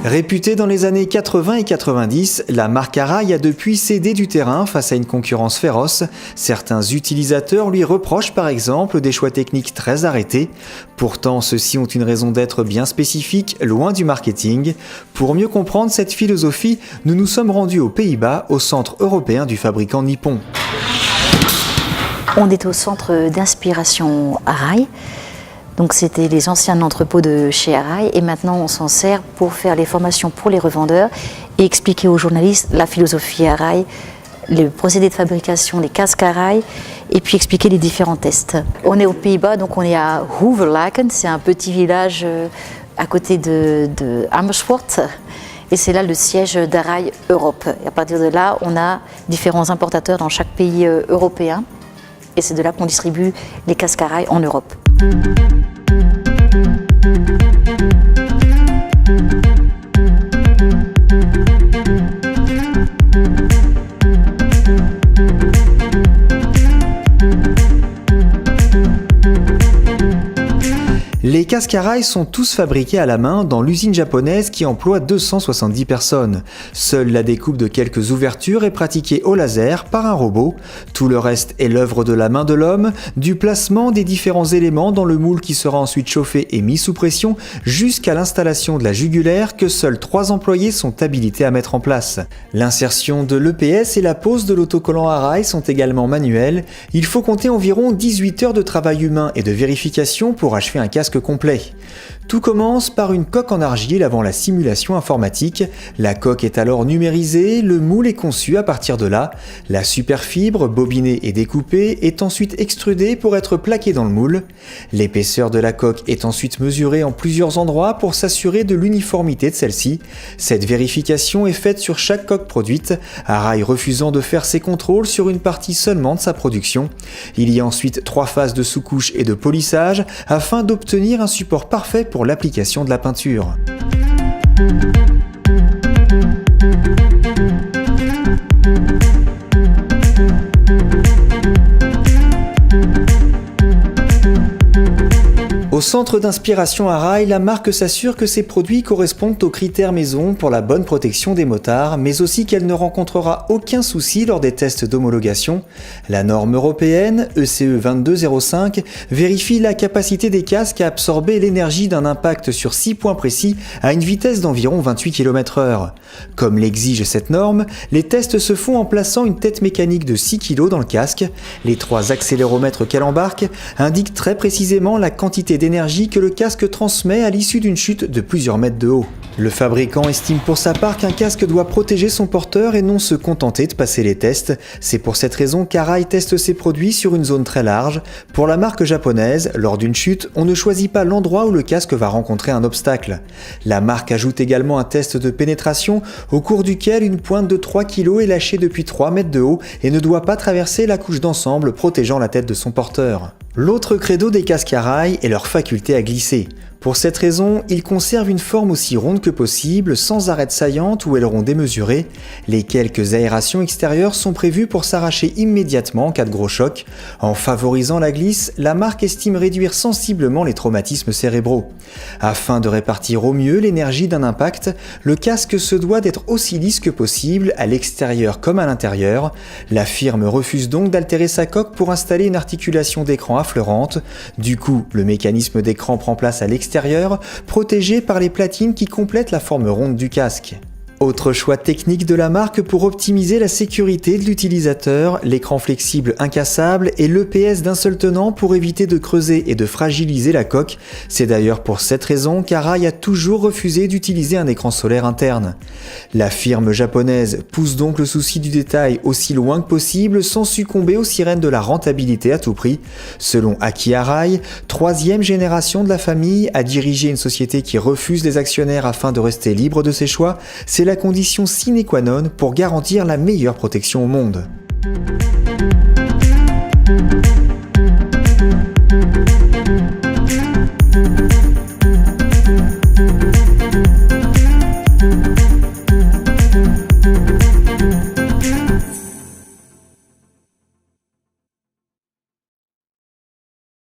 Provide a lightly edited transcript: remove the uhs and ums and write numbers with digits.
Réputée dans les années 80 et 90, la marque Arai a depuis cédé du terrain face à une concurrence féroce. Certains utilisateurs lui reprochent par exemple des choix techniques très arrêtés. Pourtant, ceux-ci ont une raison d'être bien spécifique, loin du marketing. Pour mieux comprendre cette philosophie, nous nous sommes rendus aux Pays-Bas, au centre européen du fabricant nippon. On est au centre d'inspiration Arai. Donc c'était les anciens entrepôts de chez Arai et maintenant on s'en sert pour faire les formations pour les revendeurs et expliquer aux journalistes la philosophie Arai, le procédé de fabrication des casques Arai et puis expliquer les différents tests. On est aux Pays-Bas, donc on est à Hoevelaken, c'est un petit village à côté de Amersfoort et c'est là le siège d'Arai Europe. Et à partir de là, on a différents importateurs dans chaque pays européen et c'est de là qu'on distribue les casques Arai en Europe. Les casques Arai sont tous fabriqués à la main dans l'usine japonaise qui emploie 270 personnes. Seule la découpe de quelques ouvertures est pratiquée au laser par un robot. Tout le reste est l'œuvre de la main de l'homme, du placement des différents éléments dans le moule qui sera ensuite chauffé et mis sous pression, jusqu'à l'installation de la jugulaire que seuls 3 employés sont habilités à mettre en place. L'insertion de l'EPS et la pose de l'autocollant Arai sont également manuelles. Il faut compter environ 18 heures de travail humain et de vérification pour achever un casque complet. Tout commence par une coque en argile avant la simulation informatique. La coque est alors numérisée, le moule est conçu à partir de là. La superfibre, bobinée et découpée, est ensuite extrudée pour être plaquée dans le moule. L'épaisseur de la coque est ensuite mesurée en plusieurs endroits pour s'assurer de l'uniformité de celle-ci. Cette vérification est faite sur chaque coque produite, Arai refusant de faire ses contrôles sur une partie seulement de sa production. Il y a ensuite 3 phases de sous-couche et de polissage afin d'obtenir un support parfait pour l'application de la peinture. Au centre d'inspiration Arai, la marque s'assure que ses produits correspondent aux critères maison pour la bonne protection des motards, mais aussi qu'elle ne rencontrera aucun souci lors des tests d'homologation. La norme européenne, ECE 2205, vérifie la capacité des casques à absorber l'énergie d'un impact sur 6 points précis à une vitesse d'environ 28 km/h. Comme l'exige cette norme, les tests se font en plaçant une tête mécanique de 6 kg dans le casque. Les 3 accéléromètres qu'elle embarque indiquent très précisément la quantité d'énergie que le casque transmet à l'issue d'une chute de plusieurs mètres de haut. Le fabricant estime pour sa part qu'un casque doit protéger son porteur et non se contenter de passer les tests. C'est pour cette raison qu'Arai teste ses produits sur une zone très large. Pour la marque japonaise, lors d'une chute, on ne choisit pas l'endroit où le casque va rencontrer un obstacle. La marque ajoute également un test de pénétration au cours duquel une pointe de 3 kg est lâchée depuis 3 mètres de haut et ne doit pas traverser la couche d'ensemble protégeant la tête de son porteur. L'autre credo des casques Arai est leur faculté à glisser. Pour cette raison, ils conservent une forme aussi ronde que possible, sans arêtes saillantes ou ailerons démesurés. Les quelques aérations extérieures sont prévues pour s'arracher immédiatement en cas de gros choc. En favorisant la glisse, la marque estime réduire sensiblement les traumatismes cérébraux. Afin de répartir au mieux l'énergie d'un impact, le casque se doit d'être aussi lisse que possible, à l'extérieur comme à l'intérieur. La firme refuse donc d'altérer sa coque pour installer une articulation d'écran affleurante. Du coup, le mécanisme d'écran prend place à l'extérieur, protégé par les platines qui complètent la forme ronde du casque. Autre choix technique de la marque pour optimiser la sécurité de l'utilisateur, l'écran flexible incassable et l'EPS d'un seul tenant pour éviter de creuser et de fragiliser la coque. C'est d'ailleurs pour cette raison qu'Arai a toujours refusé d'utiliser un écran solaire interne. La firme japonaise pousse donc le souci du détail aussi loin que possible sans succomber aux sirènes de la rentabilité à tout prix. Selon Aki Arai, 3e génération de la famille à diriger une société qui refuse les actionnaires afin de rester libre de ses choix, c'est la condition sine qua non pour garantir la meilleure protection au monde.